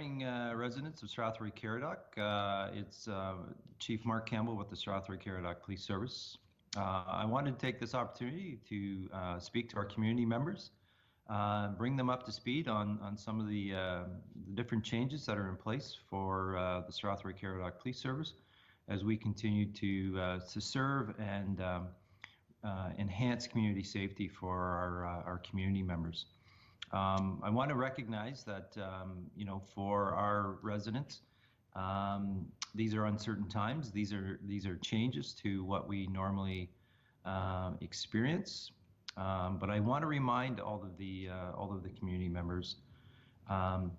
morning, residents of Strathroy-Caradoc. It's Chief Mark Campbell with the Strathroy-Caradoc Police Service. I wanted to take this opportunity to speak to our community members, bring them up to speed on some of the different changes that are in place for the Strathroy-Caradoc Police Service as we continue to serve and enhance community safety for our community members. I want to recognize that, for our residents, these are uncertain times. These are changes to what we normally experience. But I want to remind all of the community members, to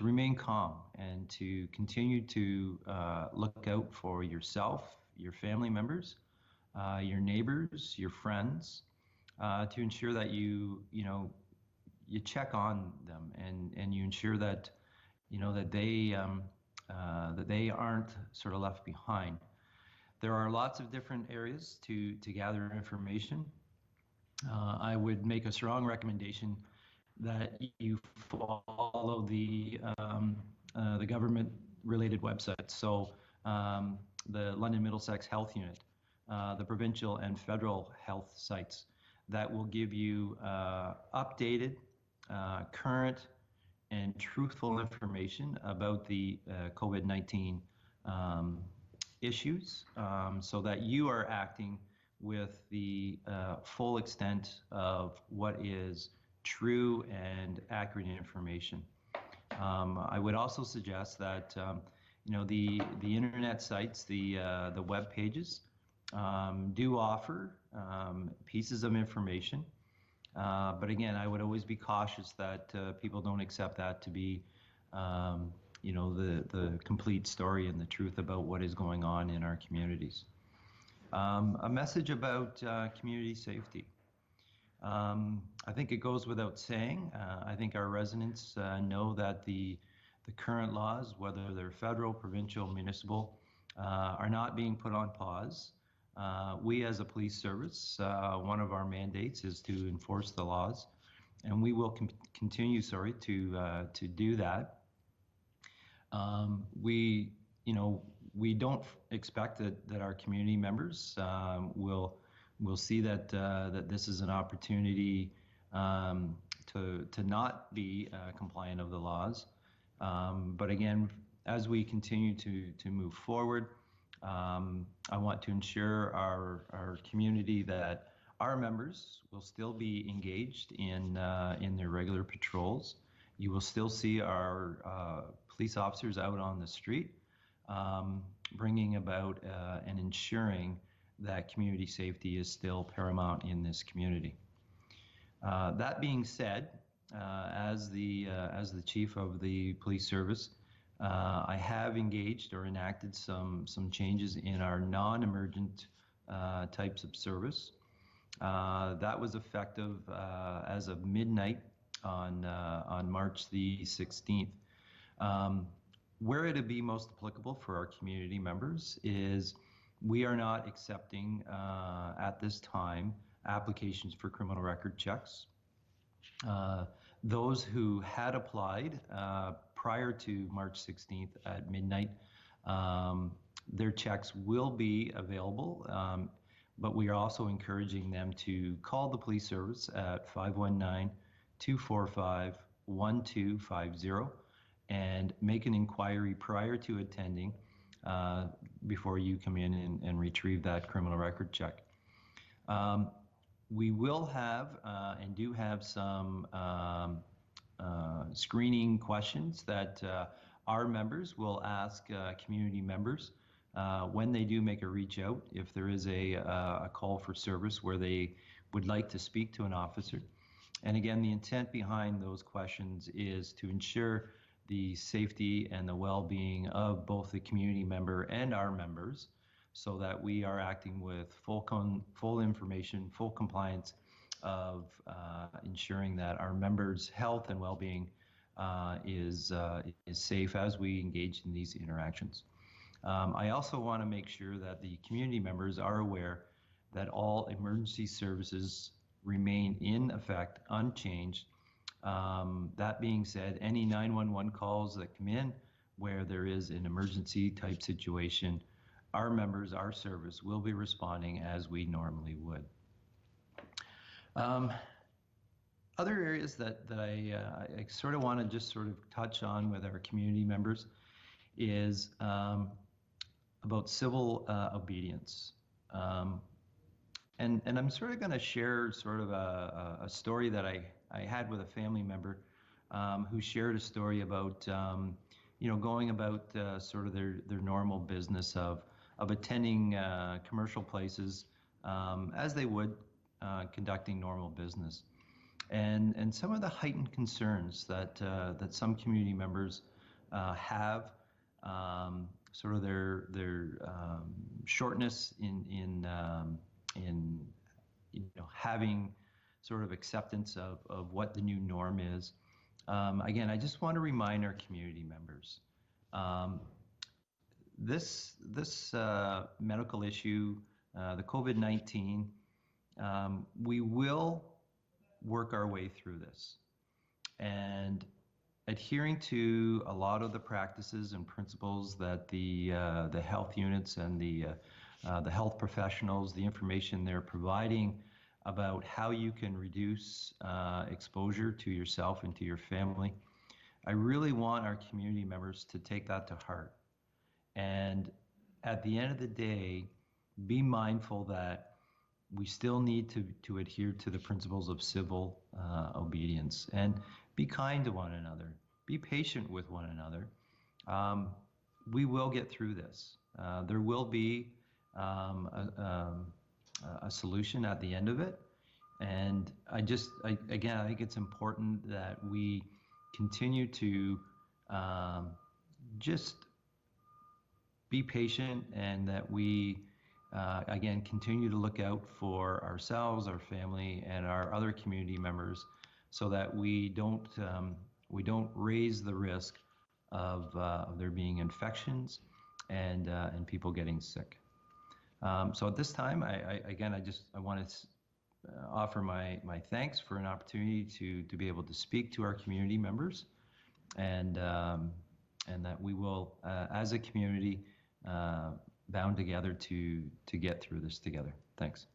remain calm and to continue to look out for yourself, your family members, your neighbors, your friends, to ensure that you check on them and you ensure that that they aren't sort of left behind. There are lots of different areas to gather information. I would make a strong recommendation that you follow the government-related websites. So the London Middlesex Health Unit, the provincial and federal health sites that will give you updated, current and truthful information about the COVID-19 issues, so that you are acting with the full extent of what is true and accurate information. I would also suggest that the internet sites, the web pages, do offer pieces of information. But again, I would always be cautious that people don't accept that to be, the complete story and the truth about what is going on in our communities. A message about community safety. I think it goes without saying. I think our residents know that the current laws, whether they're federal, provincial, municipal, are not being put on pause. We as a police service, one of our mandates is to enforce the laws, and we will continue, to do that. We don't expect that our community members will see that this is an opportunity to not be compliant of the laws. But again, as we continue to move forward, I want to ensure our community that our members will still be engaged in their regular patrols. You will still see our police officers out on the street, bringing about and ensuring that community safety is still paramount in this community. That being said, as the chief of the police service, I have engaged or enacted some changes in our non-emergent types of service. That was effective as of midnight on March the 16th. Where it'd be most applicable for our community members is we are not accepting at this time applications for criminal record checks. Those who had applied prior to March 16th at midnight, their checks will be available, but we are also encouraging them to call the police service at 519-245-1250 and make an inquiry prior to attending before you come in and retrieve that criminal record check. We will have and do have some screening questions that our members will ask community members when they do make a reach out, if there is a call for service where they would like to speak to an officer. And again, the intent behind those questions is to ensure the safety and the well-being of both the community member and our members, so that we are acting with full information, full compliance of ensuring that our members' health and well-being is safe as we engage in these interactions. I also want to make sure that the community members are aware that all emergency services remain in effect, unchanged, That being said, any 911 calls that come in where there is an emergency type situation, our members, our service will be responding as we normally would. Other areas that I sort of want to just sort of touch on with our community members is about civil obedience. And I'm sort of going to share sort of a story that I had with a family member who shared a story about going about sort of their normal business of attending commercial places as they would conducting normal business, and some of the heightened concerns that some community members have, sort of their shortness in having sort of acceptance of what the new norm is. Again, I just want to remind our community members, this medical issue, the COVID-19, we will work our way through this. And adhering to a lot of the practices and principles that the health units and the health professionals, the information they're providing about how you can reduce exposure to yourself and to your family. I really want our community members to take that to heart. And at the end of the day, be mindful that we still need to adhere to the principles of civil obedience and be kind to one another, be patient with one another. We will get through this. There will be a solution at the end of it. And again, I think it's important that we continue to just be patient, and that we again continue to look out for ourselves, our family, and our other community members, so that we don't raise the risk of there being infections and people getting sick. So at this time, I want to offer my thanks for an opportunity to be able to speak to our community members, and that we will, as a community, bound together to get through this together. Thanks.